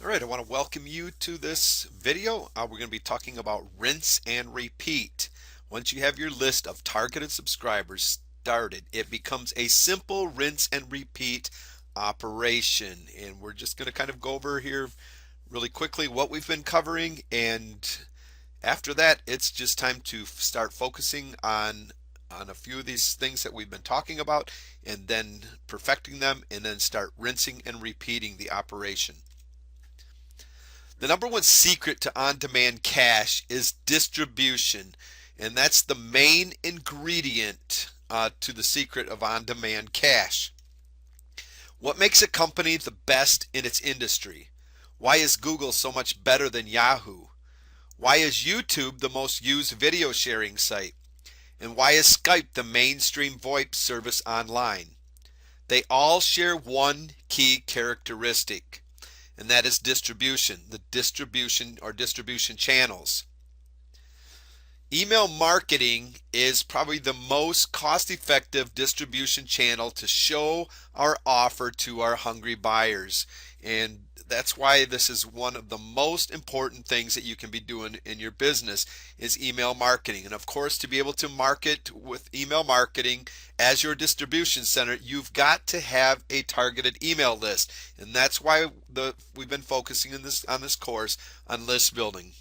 All right, I want to welcome you to this video. We're going to be talking about rinse and repeat. Once you have your list of targeted subscribers started, it becomes a simple rinse and repeat operation. And we're just going to kind of go over here really quickly what we've been covering. And after that, it's just time to start focusing on a few of these things that we've been talking about and then perfecting them and then start rinsing and repeating the operation. The number one secret to on-demand cash is distribution, and that's the main ingredient to the secret of on-demand cash. What makes a company the best in its industry? Why is Google so much better than Yahoo? Why is YouTube the most used video sharing site? And why is Skype the mainstream VoIP service online? They all share one key characteristic, and that is distribution, the distribution or distribution channels. Email marketing is probably the most cost-effective distribution channel to show our offer to our hungry buyers. And that's why this is one of the most important things that you can be doing in your business is email marketing. And of course, to be able to market with email marketing as your distribution center, you've got to have a targeted email list. And that's why we've been focusing on this course on list building.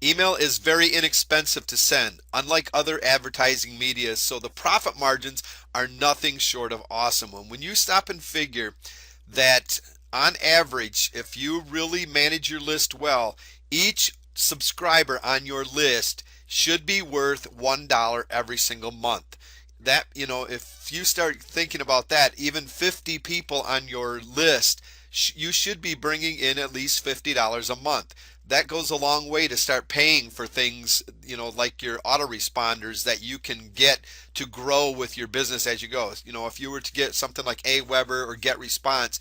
Email is very inexpensive to send, unlike other advertising media, so the profit margins are nothing short of awesome. And when you stop and figure that on average, if you really manage your list well, each subscriber on your list should be worth $1 every single month. That, if you start thinking about that, even 50 people on your list, you should be bringing in at least $50 a month. That goes a long way to start paying for things, like your autoresponders that you can get to grow with your business as you go. If you were to get something like Aweber or GetResponse,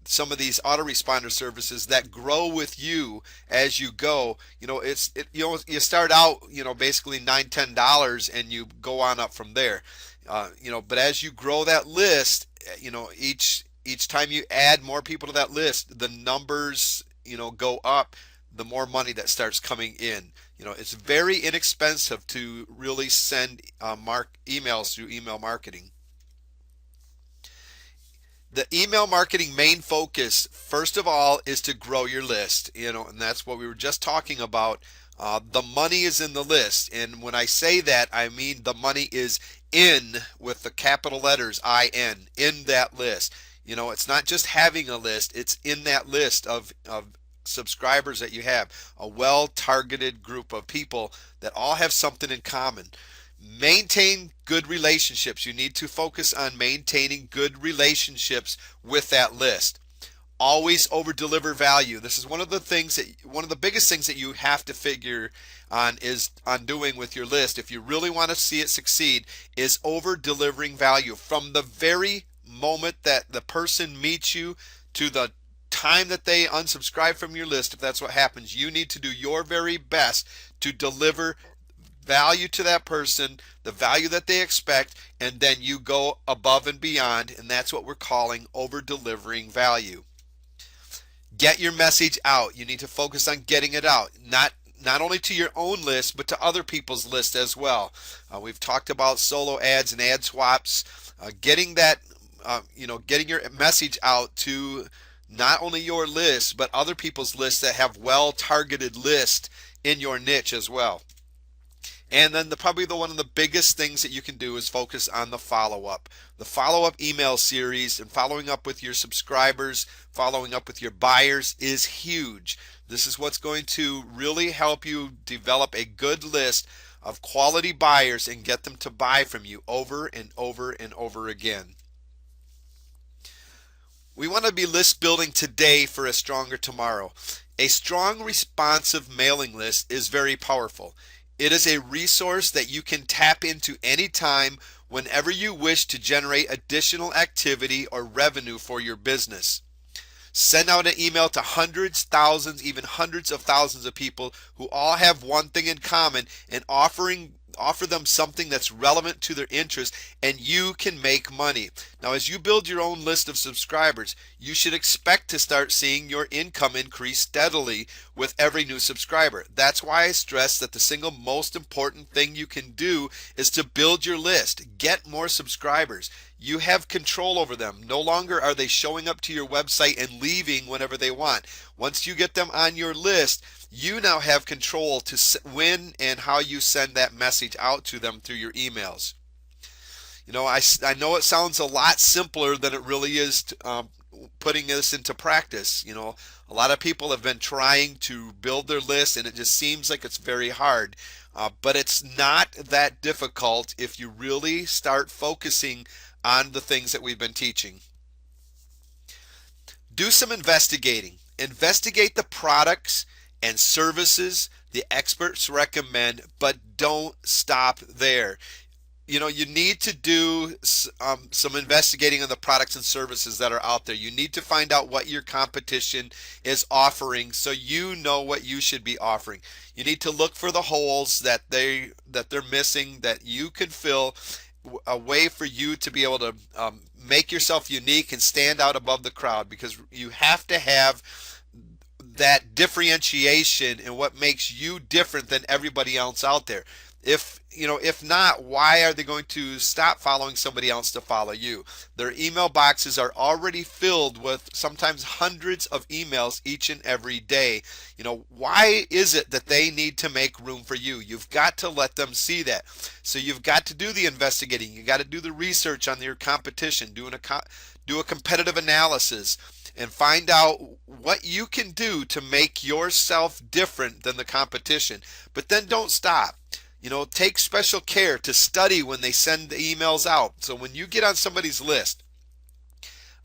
some of these autoresponder services that grow with you as you go, you start out, basically $9-10 and you go on up from there. But as you grow that list, each time you add more people to that list, the numbers, go up, the more money that starts coming in. It's very inexpensive to really send emails through email marketing. The email marketing main focus, first of all, is to grow your list, and that's what we were just talking about. The money is in the list, and when I say that, I mean the money is in with the capital letters IN, in that list. It's not just having a list, it's in that list of subscribers that you have, a well-targeted group of people that all have something in common. Maintain good relationships. You need to focus on maintaining good relationships with that list. Always over deliver value. This is one of the biggest things that you have to figure on doing with your list if you really want to see it succeed, is over delivering value from the very moment that the person meets you to the time that they unsubscribe from your list. If that's what happens, you need to do your very best to deliver value to that person, the value that they expect, and then you go above and beyond, and that's what we're calling over delivering value. Get your message out. You need to focus on getting it out, not only to your own list, but to other people's list as well. We've talked about solo ads and ad swaps. Getting your message out to not only your list, but other people's lists that have well-targeted lists in your niche as well. And then probably one of the biggest things that you can do is focus on the follow-up. The follow-up email series and following up with your subscribers, following up with your buyers is huge. This is what's going to really help you develop a good list of quality buyers and get them to buy from you over and over and over again. We want to be list building today for a stronger tomorrow. A strong, responsive mailing list is very powerful. It is a resource that you can tap into anytime, whenever you wish to generate additional activity or revenue for your business. Send out an email to hundreds, thousands, even hundreds of thousands of people who all have one thing in common, and offer them something that's relevant to their interest, and you can make money. Now, as you build your own list of subscribers, you should expect to start seeing your income increase steadily with every new subscriber. That's why I stress that the single most important thing you can do is to build your list, get more subscribers. You have control over them. No longer are they showing up to your website and leaving whenever they want. Once you get them on your list, you now have control to when and how you send that message out to them through your emails. I know it sounds a lot simpler than it really is putting this into practice. A lot of people have been trying to build their list and it just seems like it's very hard. But it's not that difficult if you really start focusing on the things that we've been teaching. Do some investigating. Investigate the products and services the experts recommend, but don't stop there. You need to do some investigating on the products and services that are out there. You need to find out what your competition is offering so you know what you should be offering. You need to look for the holes that they're missing that you could fill, a way for you to be able to make yourself unique and stand out above the crowd, because you have to have that differentiation in what makes you different than everybody else out there. If not, why are they going to stop following somebody else to follow you? Their email boxes are already filled with sometimes hundreds of emails each and every day. Why is it that they need to make room for you? You've got to let them see that. So you've got to do the investigating. You got to do the research on your competition, do a competitive analysis, and find out what you can do to make yourself different than the competition. But then don't stop. Take special care to study when they send the emails out. So when you get on somebody's list,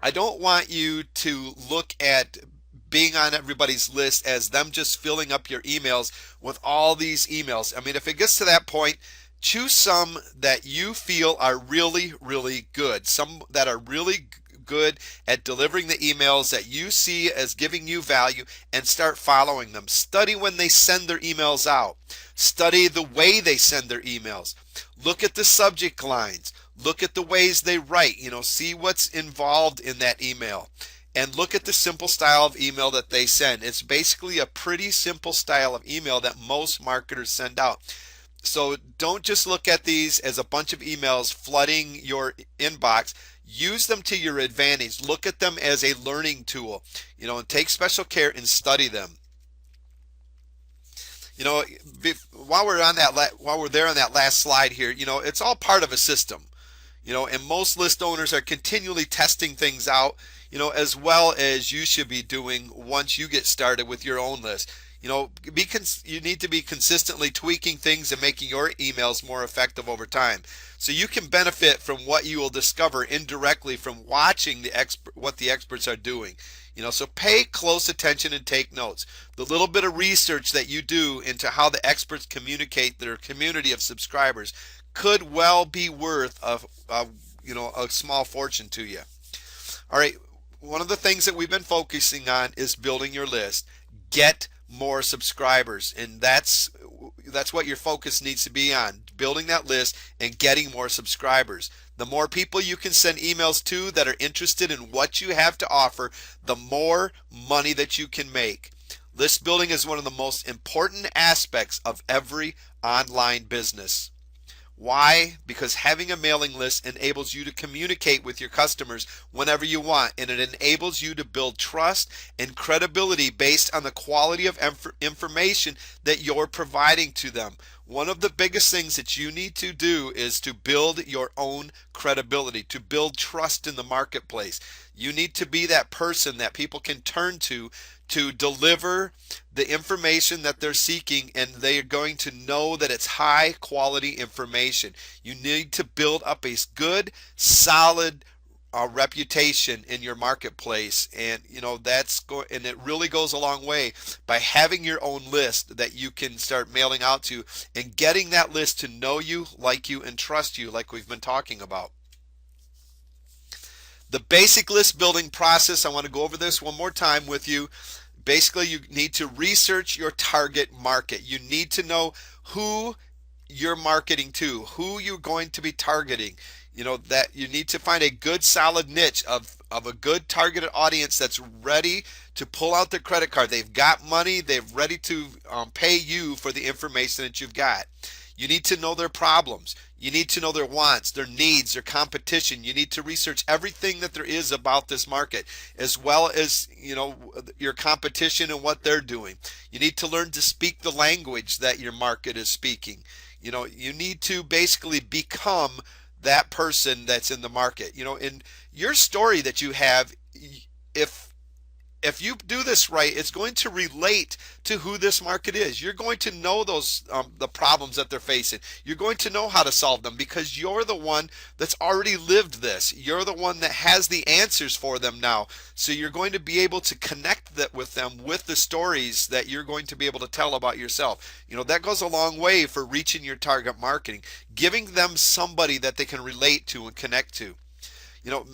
I don't want you to look at being on everybody's list as them just filling up your emails with all these emails. I mean, if it gets to that point, choose some that you feel are really, really good. Some that are really good at delivering the emails that you see as giving you value, and start following them. Study when they send their emails out. Study the way they send their emails. Look at the subject lines. Look at the ways they write. See what's involved in that email. And look at the simple style of email that they send. It's basically a pretty simple style of email that most marketers send out. So don't just look at these as a bunch of emails flooding your inbox. Use them to your advantage. Look at them as a learning tool, and take special care and study them. While we're there on that last slide here, it's all part of a system. And most list owners are continually testing things out, as well as you should be doing once you get started with your own list. You need to be consistently tweaking things and making your emails more effective over time. So you can benefit from what you will discover indirectly from watching what the experts are doing. So pay close attention and take notes. The little bit of research that you do into how the experts communicate their community of subscribers could well be worth a small fortune to you. All right, one of the things that we've been focusing on is building your list. Get more subscribers, and that's what your focus needs to be on, building that list and getting more subscribers. The more people you can send emails to that are interested in what you have to offer, the more money that you can make. List building is one of the most important aspects of every online business. Why? Because having a mailing list enables you to communicate with your customers whenever you want, and it enables you to build trust and credibility based on the quality of information that you're providing to them. One of the biggest things that you need to do is to build your own credibility, to build trust in the marketplace. You need to be that person that people can turn to deliver the information that they're seeking, and they are going to know that it's high quality information. You need to build up a good, solid reputation in your marketplace, and and it really goes a long way by having your own list that you can start mailing out to, and getting that list to know you, like you, and trust you, like we've been talking about. The basic list building process, I want to go over this one more time with you. Basically, you need to research your target market. You need to know who you're marketing to, who you're going to be targeting. that you need to find a good solid niche of a good targeted audience that's ready to pull out their credit card. They've got money, they're ready to pay you for the information that you've got. You need to know their problems. You need to know their wants, their needs, their competition. You need to research everything that there is about this market, as well as, your competition and what they're doing. You need to learn to speak the language that your market is speaking. You need to basically become that person that's in the market. In your story that you have, if if you do this right, it's going to relate to who this market is. You're going to know those the problems that they're facing. You're going to know how to solve them because you're the one that's already lived this. You're the one that has the answers for them now. So you're going to be able to connect that with them with the stories that you're going to be able to tell about yourself. That goes a long way for reaching your target marketing, giving them somebody that they can relate to and connect to.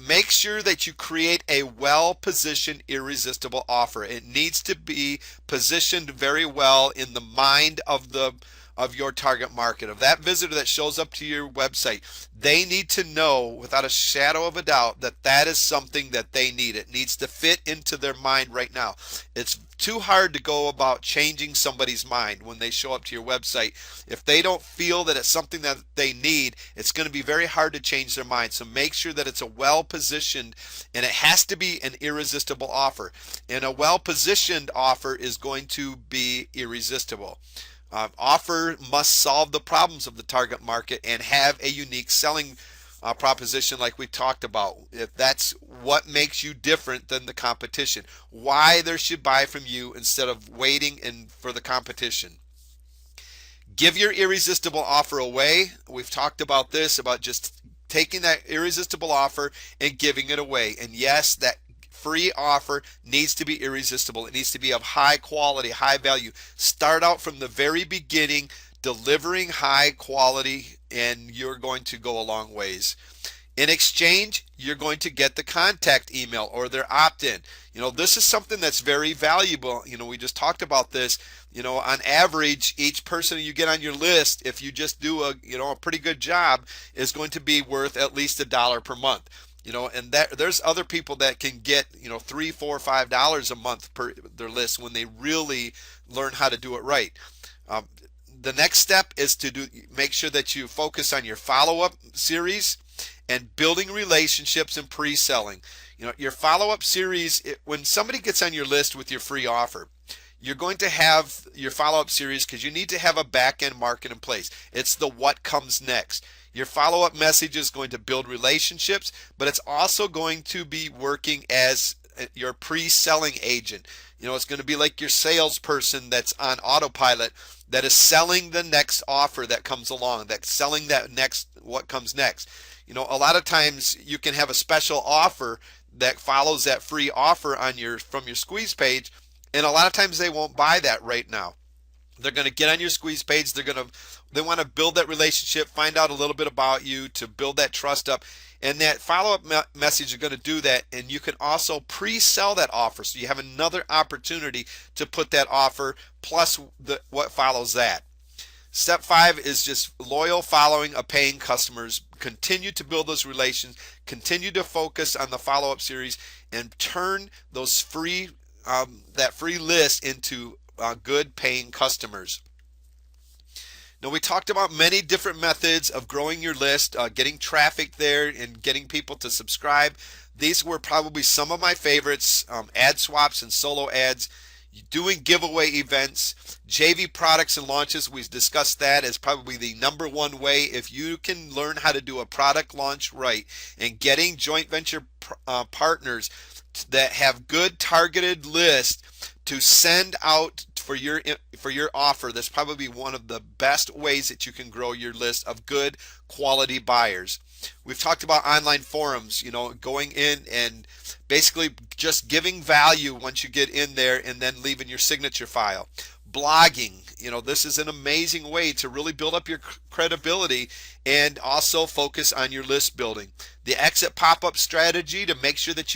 Make sure that you create a well-positioned, irresistible offer. It needs to be positioned very well in the mind of your target market, of that visitor that shows up to your website. They need to know without a shadow of a doubt that that is something that they need. It needs to fit into their mind right now. It's too hard to go about changing somebody's mind when they show up to your website. If they don't feel that it's something that they need, it's going to be very hard to change their mind. So make sure that it's a well-positioned, and it has to be an irresistible offer. And a well-positioned offer is going to be irresistible. Offer must solve the problems of the target market and have a unique selling proposition like we talked about. If that's what makes you different than the competition, why they should buy from you instead of waiting for the competition. Give your irresistible offer away. We've talked about this, about just taking that irresistible offer and giving it away. And yes, that free offer needs to be irresistible. It needs to be of high quality, high value. Start out from the very beginning delivering high quality, and you're going to go a long ways. In exchange, you're going to get the contact email or their opt-in. This is something that's very valuable. We just talked about this. On average, each person you get on your list, if you just do a pretty good job, is going to be worth at least $1 per month. And there's other people that can get $3, $4, $5 a month per their list when they really learn how to do it right. The next step is to make sure that you focus on your follow-up series and building relationships and pre-selling. Your follow-up series, when somebody gets on your list with your free offer, you're going to have your follow-up series because you need to have a back-end market in place. It's the what comes next. Your follow-up message is going to build relationships, but it's also going to be working as your pre-selling agent. It's going to be like your salesperson that's on autopilot that is selling the next offer that comes along, that's selling that next what comes next. A lot of times you can have a special offer that follows that free offer from your squeeze page, and a lot of times they won't buy that right now. They're going to get on your squeeze page. They want to build that relationship, find out a little bit about you to build that trust up. And that follow-up message is going to do that. And you can also pre-sell that offer. So you have another opportunity to put that offer plus what follows that. Step 5 is just loyal following of paying customers. Continue to build those relations. Continue to focus on the follow-up series and turn those that free list into good paying customers. Now, we talked about many different methods of growing your list, getting traffic there and getting people to subscribe. These were probably some of my favorites. Ad swaps and solo ads, doing giveaway events, JV products and launches. We've discussed that as probably the number one way. If you can learn how to do a product launch right and getting joint venture partners that have good targeted lists to send out for your offer, that's probably one of the best ways that you can grow your list of good quality buyers. We've talked about online forums, going in and basically just giving value once you get in there and then leaving your signature file. Blogging, this is an amazing way to really build up your credibility and also focus on your list building. the exit pop-up strategy to make sure that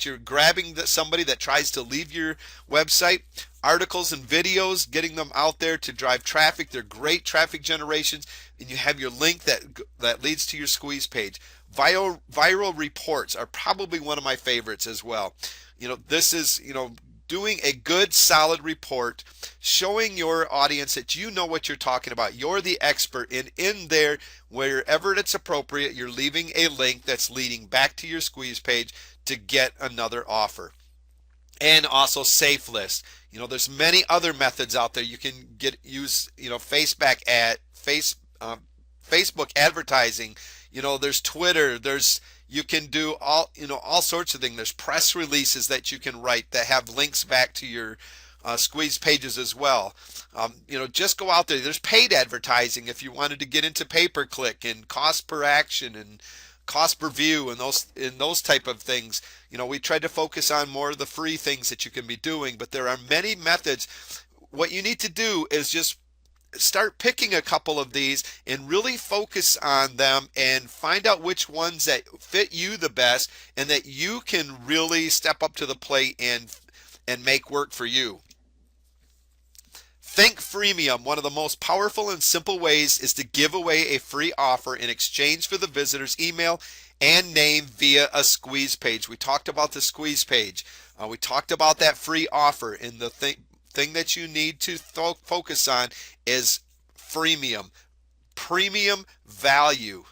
you're grabbing somebody that tries to leave your website. Articles and videos, getting them out there to drive traffic. They're great traffic generations, and you have your link that leads to your squeeze page. Viral reports are probably one of my favorites as well. This is, doing a good solid report, showing your audience that you know what you're talking about. You're the expert, and in there, wherever it's appropriate, you're leaving a link that's leading back to your squeeze page to get another offer. And also safe list. There's many other methods out there. You can use Facebook advertising. There's Twitter. You can do all sorts of things. There's press releases that you can write that have links back to your squeeze pages as well. Just go out there. There's paid advertising if you wanted to get into pay-per-click and cost per action and cost per view and those type of things. We tried to focus on more of the free things that you can be doing, but there are many methods. What you need to do is just start picking a couple of these and really focus on them and find out which ones that fit you the best and that you can really step up to the plate and make work for you. Think Freemium. One of the most powerful and simple ways is to give away a free offer in exchange for the visitor's email and name via a squeeze page. We talked about the squeeze page. We talked about that free offer, and the thing that you need to focus on is freemium, premium value.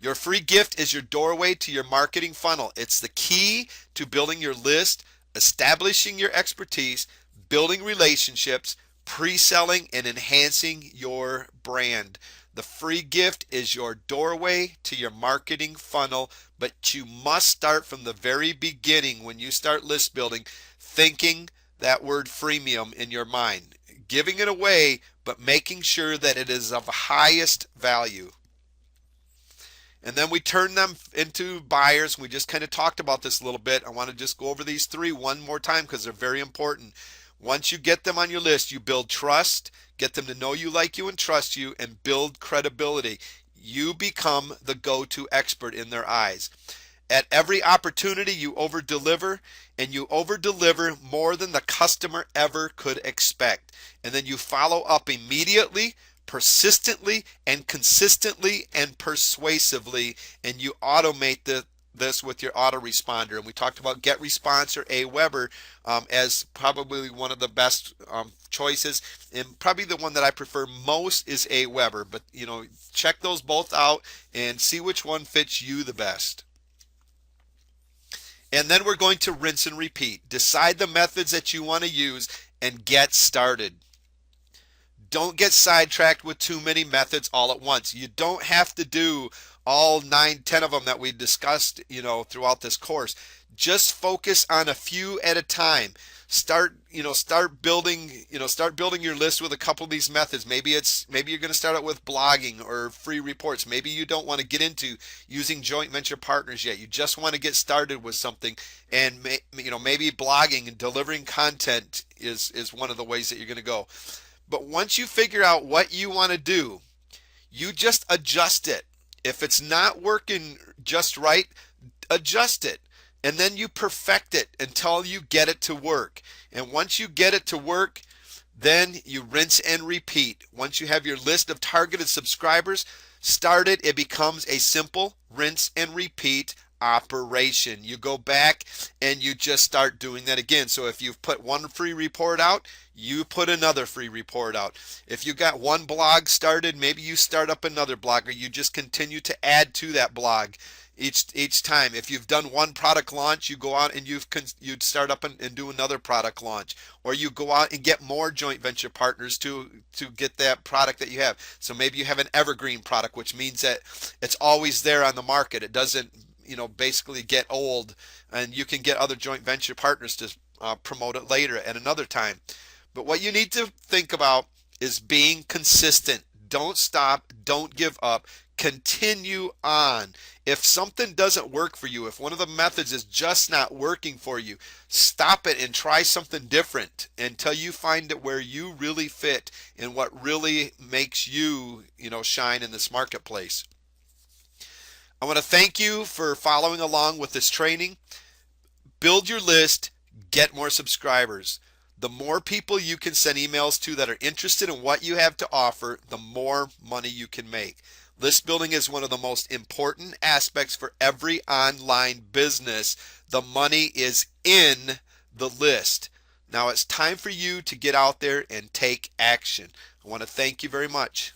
Your free gift is your doorway to your marketing funnel. It's the key to building your list, establishing your expertise, building relationships, pre-selling, and enhancing your brand. The free gift is your doorway to your marketing funnel, but you must start from the very beginning when you start list building, thinking that word freemium in your mind, giving it away, but making sure that it is of highest value. And then we turn them into buyers. We just kind of talked about this a little bit. I want to just go over these three one more time because they're very important. Once you get them on your list, you build trust, get them to know you, like you, and trust you, and build credibility. You become the go-to expert in their eyes. At every opportunity, you over-deliver, and you over-deliver more than the customer ever could expect. And then you follow up immediately, persistently, and consistently, and persuasively, and you automate this with your autoresponder. And we talked about GetResponse or Aweber as probably one of the best choices, and probably the one that I prefer most is Aweber. But check those both out and see which one fits you the best. And then we're going to rinse and repeat. Decide the methods that you want to use and get started. Don't get sidetracked with too many methods all at once. You don't have to do all 9, 10 of them that we discussed, throughout this course. Just focus on a few at a time. Start building your list with a couple of these methods. Maybe you're going to start out with blogging or free reports. Maybe you don't want to get into using joint venture partners yet. You just want to get started with something, and maybe blogging and delivering content is one of the ways that you're going to go. But once you figure out what you want to do, you just adjust it. If it's not working just right, adjust it. And then you perfect it until you get it to work. And once you get it to work, then you rinse and repeat. Once you have your list of targeted subscribers started, it becomes a simple rinse and repeat operation. You go back and you just start doing that again. So if you've put one free report out, you put another free report out. If you got one blog started, maybe you start up another blog, or you just continue to add to that blog each time. If you've done one product launch, you go out and you'd start up and do another product launch, or you go out and get more joint venture partners to get that product that you have. So maybe you have an evergreen product, which means that it's always there on the market. It doesn't basically get old, and you can get other joint venture partners to promote it later at another time. But what you need to think about is being consistent. Don't stop, don't give up, continue on. If something doesn't work for you, if one of the methods is just not working for you, stop it and try something different until you find it where you really fit and what really makes you, shine in this marketplace. I want to thank you for following along with this training. Build your list, get more subscribers. The more people you can send emails to that are interested in what you have to offer, the more money you can make. List building is one of the most important aspects for every online business. The money is in the list. Now it's time for you to get out there and take action. I want to thank you very much.